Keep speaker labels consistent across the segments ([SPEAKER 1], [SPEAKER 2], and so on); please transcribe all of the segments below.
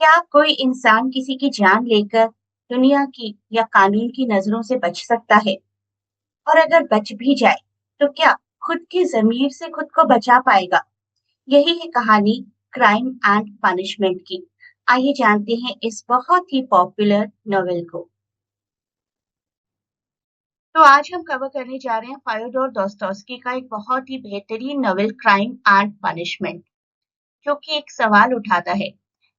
[SPEAKER 1] क्या कोई इंसान किसी की जान लेकर दुनिया की या कानून की नजरों से बच सकता है? और अगर बच भी जाए, तो क्या खुद की जमीर से खुद को बचा पाएगा? यही है कहानी क्राइम एंड पनिशमेंट की। आइए जानते हैं इस बहुत ही पॉपुलर नॉवेल को। तो आज हम कवर करने जा रहे हैं फायोडोर दोस्तोवस्की का एक बहुत ही बेहतरीन नॉवेल क्राइम एंड पनिशमेंट, जो कि एक सवाल उठाता है,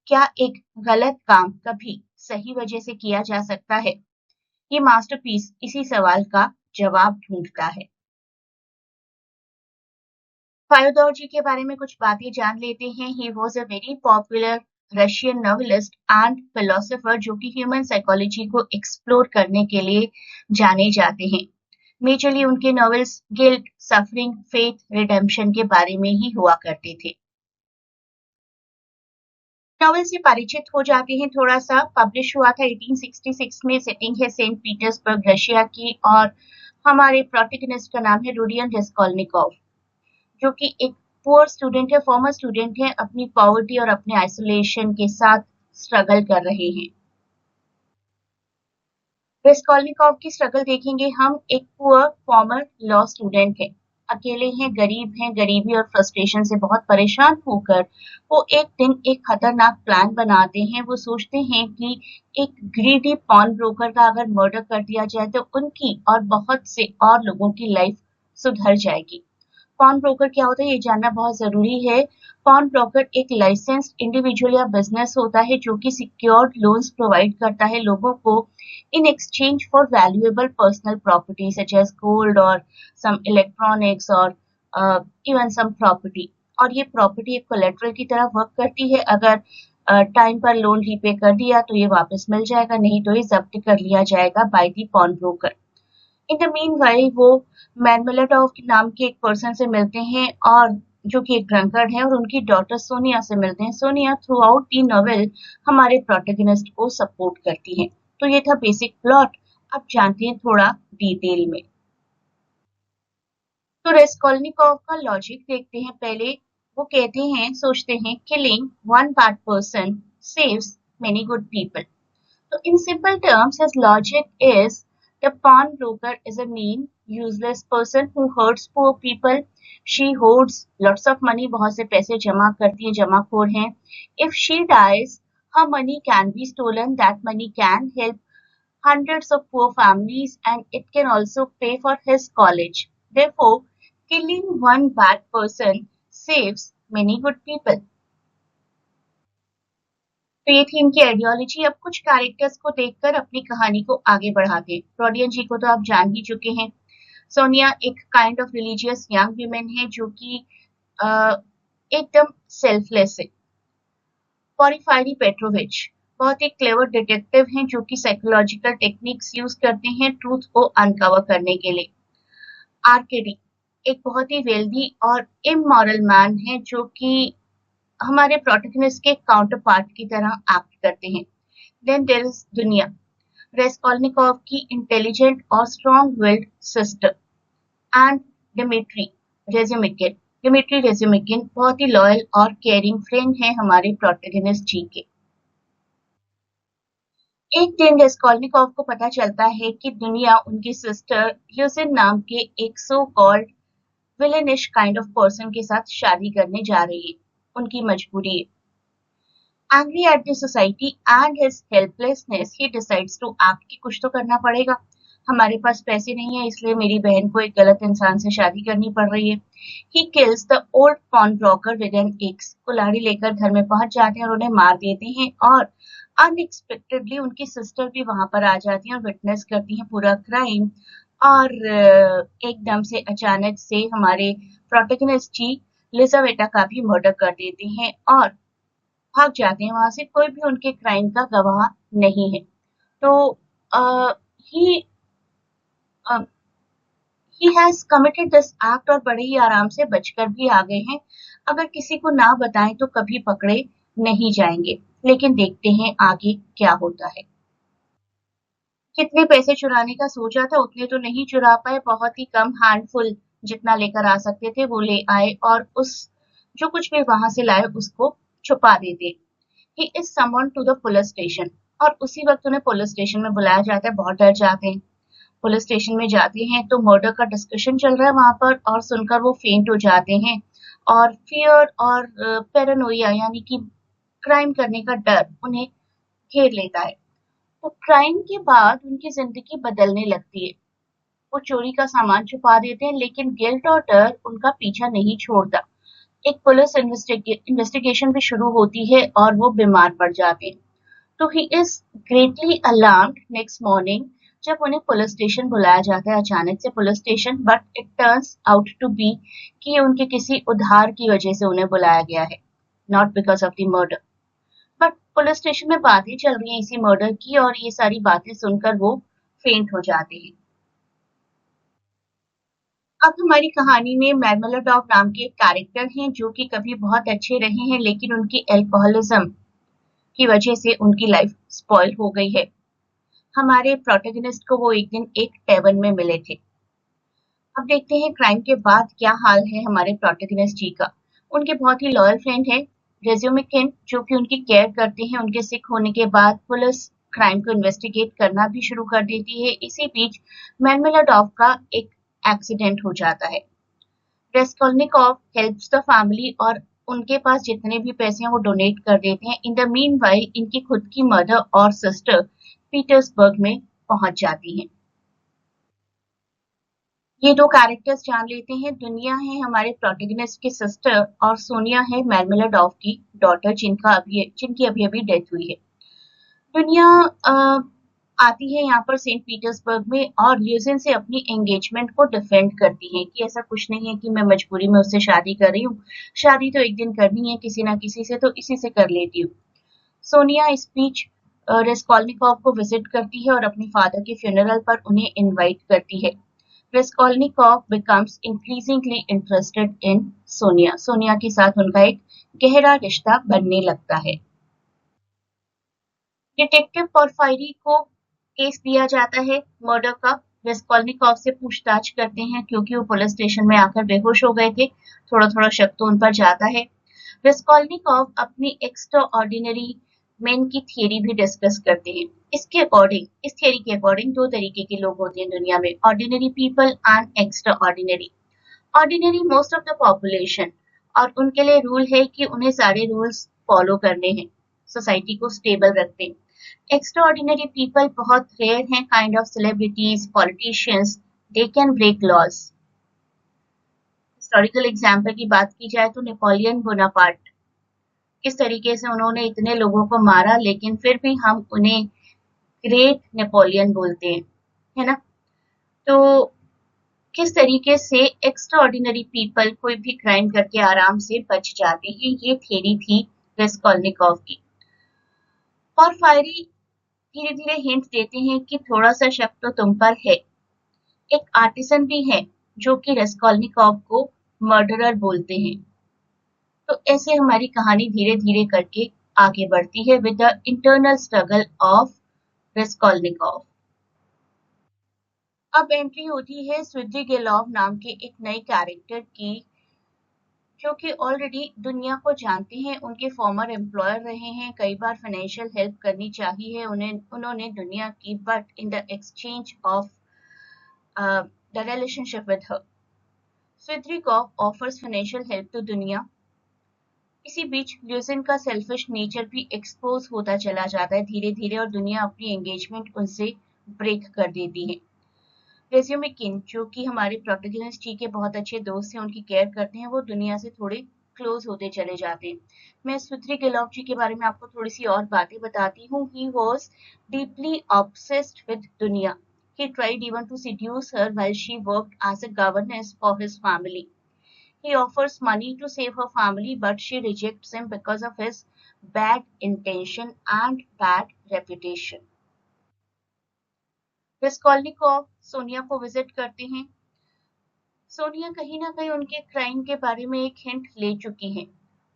[SPEAKER 1] क्या एक गलत काम कभी सही वजह से किया जा सकता है? ये मास्टरपीस इसी सवाल का जवाब ढूंढता है। फायोदोर जी के बारे में कुछ बातें जान लेते हैं। He was a very popular Russian novelist and philosopher जो कि ह्यूमन साइकोलॉजी को एक्सप्लोर करने के लिए जाने जाते हैं। मेजरली उनके novels guilt, suffering, faith, redemption के बारे में ही हुआ करते थे। नॉवेल से परिचित हो जाते हैं थोड़ा सा। पब्लिश हुआ था 1866 में। सेटिंग है सेंट पीटर्सबर्ग रशिया की, और हमारे प्रोटैगनिस्ट का नाम है रूडियन रेस्कॉल्निकोव, जो कि एक पुअर स्टूडेंट है, फॉर्मर स्टूडेंट है, अपनी पॉवर्टी और अपने आइसोलेशन के साथ स्ट्रगल कर रहे हैं। रेस्कॉल्निकोव की स्ट्रगल देखेंगे हम। एक पुअर फॉर्मर लॉ स्टूडेंट है, अकेले हैं, गरीब हैं, गरीबी और फ्रस्ट्रेशन से बहुत परेशान होकर वो एक दिन एक खतरनाक प्लान बनाते हैं। वो सोचते हैं कि एक ग्रीडी पॉन ब्रोकर का अगर मर्डर कर दिया जाए तो उनकी और बहुत से और लोगों की लाइफ सुधर जाएगी। पॉन ब्रोकर क्या होता है ये जानना बहुत जरूरी है। पॉन ब्रोकर एक लाइसेंस्ड इंडिविजुअल या बिजनेस होता है जो कि सिक्योर्ड लोन्स प्रोवाइड करता है लोगों को in exchange for valuable personal property such as gold or some electronics or even some property। और ये प्रॉपर्टी एक कोलेटरल की तरह वर्क करती है। अगर टाइम पर लोन रीपे कर दिया तो ये वापस मिल जाएगा, नहीं तो ये जब्त कर लिया जाएगा by the pawn broker. In the meanwhile वो मैनमेलेटॉव के नाम के एक पर्सन से मिलते हैं, और जो कि एक ड्रंकर्ड है, और उनकी डॉटर सोनिया से मिलते हैं। Sonia through out the novel हमारे प्रोटैगनिस्ट को सपोर्ट करती है। तो ये था बेसिक प्लॉट। अब जानते हैं थोड़ा डिटेल में। तो रेस्कॉल्निकोव का लॉजिक देखते हैं पहले। वो कहते हैं, सोचते हैं, killing one bad person saves many good people. So in simple terms, his logic is the pawnbroker is a mean, useless person who hurts poor people. She hoards lots of money, बहुत से पैसे जमा करती है, जमाखोर हैं। If she dies, her money can be stolen. That money can help hundreds of poor families, and it can also pay for his college. Therefore, killing one bad person saves many good people. तो ये थी इनकी ideology. अब कुछ characters को देखकर अपनी कहानी को आगे बढ़ाते हैं। क्लॉडियन जी को तो आप जान ही चुके हैं। सोनिया एक kind of religious young women है जो कि अ, एकदम सेल्फलेस है। पोरिफायरी पेट्रोविच बहुत ही क्लेवर डिटेक्टिव हैं जो कि साइकोलॉजिकल टेक्निक्स यूज करते हैं ट्रूथ को अनकवर करने के लिए। आर्केडी एक बहुत ही वेल्दी और इमोरल मैन है जो कि हमारे प्रोटैगनिस्ट के काउंटर पार्ट की तरह एक्ट करते हैं। देन देयर इज दुनिया, रेस्कॉल्निकोव की इंटेलिजेंट और strong willed sister. And Dmitri Razumikhin, Dmitri Razumikhin बहुत ही लॉयल और केयरिंग फ्रेंड है हमारे प्रोटैगनिस्ट जी के। एक दिन रेस्कॉल्निकोव को पता चलता है कि दुनिया उनकी सिस्टर ल्यूसिन नाम के एक so called villainish kind of person के साथ शादी करने जा रही है। उनकी मजबूरी है। Angry at the society and his helplessness, he decides to act कि कुछ तो करना पड़ेगा। हमारे पास पैसे नहीं है इसलिए मेरी बहन को एक गलत इंसान से शादी करनी पड़ रही है। He kills the old pawnbroker with an axe। कुल्हाड़ी लेकर घर में पहुंच जाते हैं और उन्हें मार देते हैं, और अनएक्सपेक्टेडली उनकी सिस्टर भी वहां पर आ जाती है और विटनेस करती है पूरा क्राइम। और एकदम से अचानक से हमारे प्रोटैगनिस्ट जी लिजावेटा का भी मर्डर कर देते हैं और भाग जाते हैं वहां से। कोई भी उनके क्राइम का गवाह नहीं है। तो he he has committed this act और बड़े ही आराम से बचकर भी आ गए हैं। अगर किसी को ना बताएं तो कभी पकड़े नहीं जाएंगे। लेकिन देखते हैं आगे क्या होता है। कितने पैसे चुराने का सोचा था उतने तो नहीं चुरा पाए, बहुत ही कम हैंडफुल जितना लेकर आ सकते थे वो ले आए, और उस जो कुछ भी वहां से लाए उसको छुपा देते। He is someone to the police station, और उसी वक्त उन्हें पुलिस स्टेशन में बुलाया जाता है। बहुत डर जाते हैं, पुलिस स्टेशन में जाते हैं तो मर्डर का डिस्कशन चल रहा है वहां पर, और सुनकर वो फेंट हो जाते हैं, और फियर और पैरानोया यानी कि क्राइम करने का डर उन्हें घेर लेता है। तो क्राइम के बाद उनकी जिंदगी बदलने लगती है। वो चोरी का सामान छुपा देते हैं, लेकिन गिल्ट और डर उनका पीछा नहीं छोड़ता। एक पुलिस इन्वेस्टिगेशन भी शुरू होती है और वो बीमार पड़ जाते हैं। तो he is greatly alarmed next morning, जब उन्हें पुलिस स्टेशन बुलाया जाता है अचानक से police station, but it turns out to be कि ये उनके किसी उधार की वजह से उन्हें बुलाया गया है, not because of the murder. But police station में बातें चल रही हैं इसी मर्डर की, और ये सारी बातें सुनकर वो फेंट हो जाते हैं। अब हमारी कहानी में मैर्मेलोडॉव नाम के एक कैरेक्टर हैं जो कि कभी बहुत अच्छे रहे हैं, लेकिन उनकी अल्कोहलिज्म की वजह से उनकी लाइफ स्पॉइल हो गई है। हमारे प्रोटैगनिस्ट को वो एक दिन एक टैवर्न में मिले थे। अब देखते हैं क्राइम के बाद क्या हाल है हमारे प्रोटैगनिस्ट जी का। उनके बहुत ही लॉयल फ्रेंड है रेज्यूमे केंट, जो कि उनकी केयर करते हैं। उनके सिक होने के बाद पुलिस क्राइम को इन्वेस्टिगेट करना भी शुरू कर देती है। इसी बीच मैर्मेलोडॉव का एक एक्सीडेंट हो जाता है। रेस्कोल्निकोव हेल्प्स द फैमिली और उनके पास जितने भी पैसे हैं वो डोनेट कर देते हैं। इन द मीनवाइल इनकी खुद की मदर और सिस्टर पीटर्सबर्ग में पहुंच जाती हैं। ये दो कैरेक्टर्स जान लेते हैं। दुनिया है हमारे प्रोटैगनिस्ट की सिस्टर, और सोनिया है मैर्मेलोडॉव की डॉटर, जिनकी अभी अभी डेथ हुई है। दुनिया आती है यहाँ पर सेंट पीटर्सबर्ग में, और ल्यूजिन से अपनी एंगेजमेंट को डिफेंड करती है कि ऐसा कुछ नहीं है कि मैं मजबूरी में उससे शादी कर रही हूँ, शादी तो एक दिन करनी है किसी ना किसी से, तो इसी से कर लेती हूँ। सोनिया इस बीच रेस्कोल्निकोव को विजिट करती है और अपने फादर के फ्यूनरल पर उन्हें इनवाइट करती है। रेस्कोल्निकोव becomes increasingly interested in Sonia. Sonia के साथ उनका एक गहरा रिश्ता बनने लगता है। डिटेक्टिव पोरफायरी को केस दिया जाता है मर्डर का। रेस्कोल्निकोव से पूछताछ करते हैं क्योंकि वो पुलिस स्टेशन में आकर बेहोश हो गए थे। थोड़ा थोड़ा शक तो उन पर जाता है। रेस्कोल्निकोव अपनी एक्स्ट्रा ऑर्डिनरी मैन की थियरी भी डिस्कस करते हैं। इस थियरी के अकॉर्डिंग दो तरीके के लोग होते हैं दुनिया में, ordinary people and extra ordinary. Ordinary most of the population, और उनके लिए रूल है कि उन्हें सारे रूल्स फॉलो करने हैं, सोसाइटी को स्टेबल रखते हैं। एक्स्ट्रा ऑर्डिनरी पीपल बहुत रेयर हैं, kind of celebrities, politicians, they can break laws. Historical example की बात की जाए तो नेपोलियन बोनापार्ट, किस तरीके से उन्होंने इतने लोगों को मारा, लेकिन फिर भी हम उन्हें ग्रेट नेपोलियन बोलते हैं, है ना। तो किस तरीके से एक्स्ट्रा ऑर्डिनरी पीपल कोई भी क्राइम करके आराम से बच जाते हैं, ये थ्योरी थी रेस्कोल्निकोव की। और फायरी धीरे धीरे हिंट देते हैं कि थोड़ा सा शक तो तुम पर है। एक आर्टिसन भी है जो कि रेस्कोल्निकोव को मर्डरर बोलते हैं। तो ऐसे हमारी कहानी धीरे धीरे करके आगे बढ़ती है with the internal struggle of Raskolnikov. अब एंट्री होती है स्विड्रिगेलॉव नाम के एक नए कैरेक्टर की, जो कि ऑलरेडी दुनिया को जानते हैं। उनके फॉर्मर एम्प्लॉयर रहे हैं, कई बार फाइनेंशियल हेल्प करनी चाहिए उन्होंने दुनिया की, but in the exchange of the relationship with her, Svidrigailov offers financial help to Dunya. इसी बीच ल्यूसिन का सेल्फिश नेचर भी एक्सपोज होता चला जाता है धीरे धीरे, और दुनिया अपनी एंगेजमेंट उनसे ब्रेक कर देती है। रेज्यूमे किन, जो कि हमारे प्रोटैगनिस्ट जी के बहुत अच्छे दोस्त हैं, उनकी केयर करते हैं, वो दुनिया से थोड़े क्लोज होते चले जाते हैं। मैं स्विड्रिगेलॉव जी के बारे में आपको थोड़ी सी और बातें बताती हूँ। He was deeply obsessed with दुनिया। He tried even to seduce her while she worked as a governess for his family. He offers money to save her family, but she rejects him because of his bad intention and bad reputation. Raskolnikov Sonya को visit करते हैं। सोनिया कहीं ना कहीं उनके crime के बारे में एक हिंट ले चुकी हैं।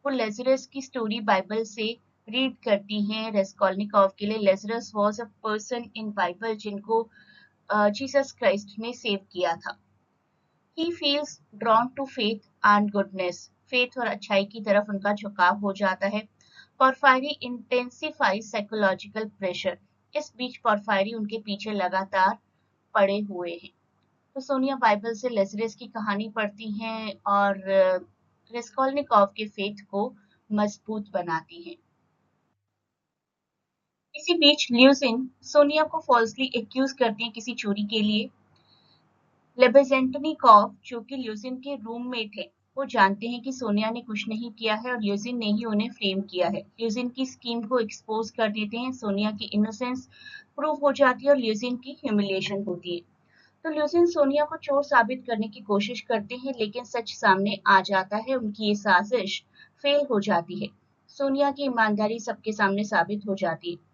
[SPEAKER 1] वो लेज़रस की स्टोरी बाइबल से रीड करती हैं। रेस्कोल्निकोव के लिए Lazarus was a person in Bible जिनको जीसस क्राइस्ट ने सेव किया था। He feels drawn to faith and goodness. Faith और अच्छाई की तरफ उनका झुकाव हो जाता है, पोर्फायरी इंटेंसिफाइज साइकोलॉजिकल प्रेशर। इस बीच पोर्फायरी उनके पीछे लगातार पड़े हुए हैं। तो सोनिया बाइबल से लेज़रस की कहानी पढ़ती हैं और रेस्कोल्निकोव के फेथ को मजबूत बनाती हैं। इसी बीच ल्यूसिन सोनिया को फॉल्सली एक्यूज करती हैं किसी चोरी के लिए। लेबेजेंटनिकोव, जो कि ल्यूसिन के रूममेट है, वो जानते हैं कि सोनिया ने कुछ नहीं किया है और ल्यूसिन ने ही उन्हें फ्रेम किया है। ल्यूसिन की स्कीम को एक्सपोज कर देते हैं, सोनिया की इनोसेंस प्रूव हो जाती है और ल्यूसिन की ह्यूमिलिएशन होती है। तो ल्यूसिन सोनिया को चोर साबित करने की कोशिश करते हैं, लेकिन सच सामने आ जाता है, उनकी ये साजिश फेल हो जाती है। सोनिया की ईमानदारी सबके सामने साबित हो जाती है।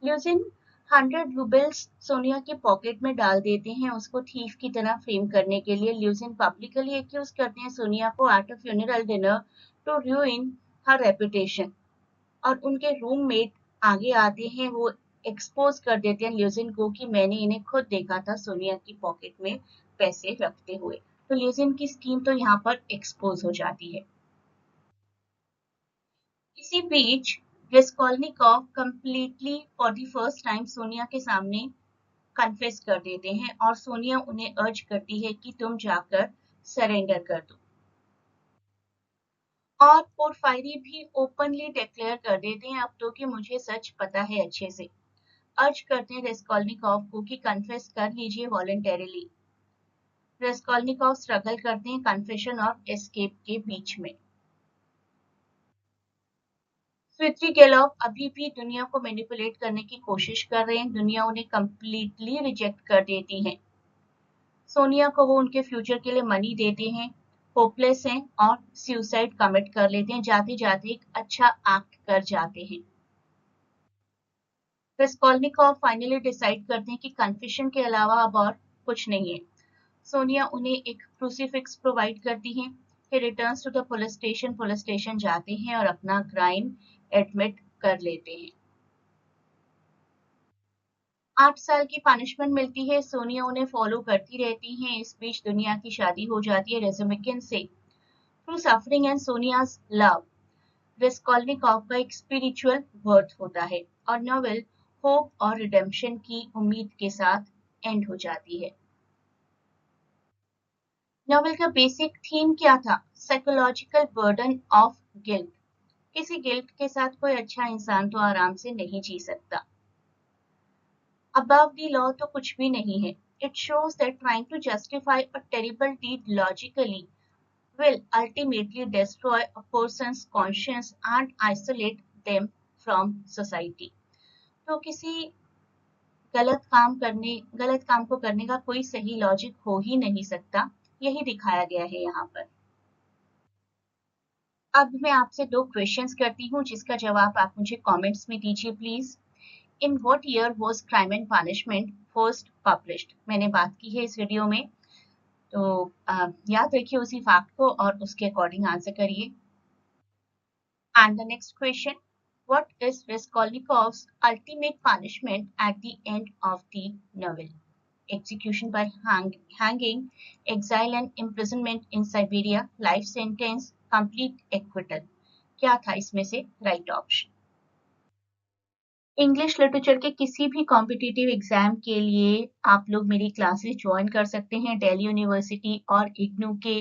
[SPEAKER 1] ल्यूसिन 100 रूबल्स सोनिया के पॉकेट में डाल देते हैं उसको थीफ की तरह फ्रेम करने के लिए। ल्यूसिन पब्लिकली एक्यूज करते हैं सोनिया को at a funeral dinner to ruin her reputation, और उनके रूममेट आगे आते हैं, वो एक्सपोज कर देते हैं ल्यूसिन को कि मैंने इन्हें खुद देखा था सोनिया की पॉकेट में पैसे रखते हुए। तो ल्यूसिन की स्कीम तो यहाँ पर एक्सपोज हो जाती है। इसी बीच Raskolnikov completely for the first time Sonya के सामने कन्फेस कर देते हैं और सोनिया उन्हें अर्ज करती है कि तुम जाकर सरेंडर कर दो। और पोर्फायरी भी ओपनली डिक्लेयर कर देते हैं अब तो कि मुझे सच पता है अच्छे से। अर्ज करते हैं रेस्कोल्निकोव को कि कन्फेस कर लीजिए वॉलंटरीली। रेस्कोल्निकोव स्ट्रगल करते हैं कन्फेशन और एस्केप के बीच में। स्वित्रीगेलोव अभी भी दुनिया को मैनिपुलेट करने की कोशिश कर रहे हैं, दुनिया उन्हें कंप्लीटली रिजेक्ट कर देती है। सोनिया को वो उनके फ्यूचर के लिए मनी देते हैं, होपलेस हैं और सुसाइड कमिट कर लेते हैं, जाते जाते एक अच्छा एक्ट कर जाते हैं। रेस्कोल्निकोव फाइनली डिसाइड करते हैं कि कन्फेशन के अलावा अब और कुछ नहीं है। सोनिया उन्हें एक क्रूसीफिक्स प्रोवाइड करती हैं। He returns to the police station जाते हैं और अपना क्राइम एडमिट कर लेते हैं। 8 साल की पनिशमेंट मिलती है, सोनिया उन्हें फॉलो करती रहती हैं। इस बीच दुनिया की शादी हो जाती है रेज़ुमिकिन से। Through suffering and Sonya's love, Raskolnikov का एक स्पिरिचुअल बर्थ होता है और नॉवेल होप और रिडेम्पशन की उम्मीद के साथ एंड हो जाती है। नॉवेल का बेसिक थीम क्या था? Psychological burden of guilt. किसी गिल्ट के साथ कोई अच्छा इंसान तो आराम से नहीं जी सकता। अबव द लॉ तो कुछ भी नहीं है। It shows that trying to justify a terrible deed logically will ultimately destroy a person's conscience and isolate them from society. तो किसी गलत काम को करने का कोई सही लॉजिक हो ही नहीं सकता, यही दिखाया गया है यहाँ पर। अब मैं आपसे 2 क्वेश्चंस करती हूँ जिसका जवाब आप मुझे कमेंट्स में दीजिए please. In what year was crime and punishment first published? मैंने बात की है इस वीडियो में, तो याद रखिए उसी फैक्ट को और उसके अकॉर्डिंग आंसर करिए। And the next question, what is Raskolnikov's ultimate punishment at the end of the novel? Execution by hanging, exile and imprisonment in Siberia, life sentence, complete acquittal. क्या था इसमें से राइट ऑप्शन? इंग्लिश लिटरेचर के किसी भी competitive exam के लिए आप लोग मेरी क्लासेस ज्वाइन कर सकते हैं। दिल्ली यूनिवर्सिटी और इग्नू के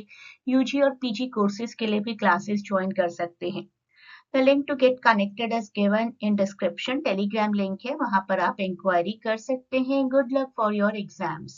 [SPEAKER 1] यूजी और पीजी कोर्सेज के लिए भी क्लासेस ज्वाइन कर सकते हैं। The link to get connected is given in description. Telegram link है, वहां पर आप इंक्वायरी कर सकते हैं। Good luck for your exams.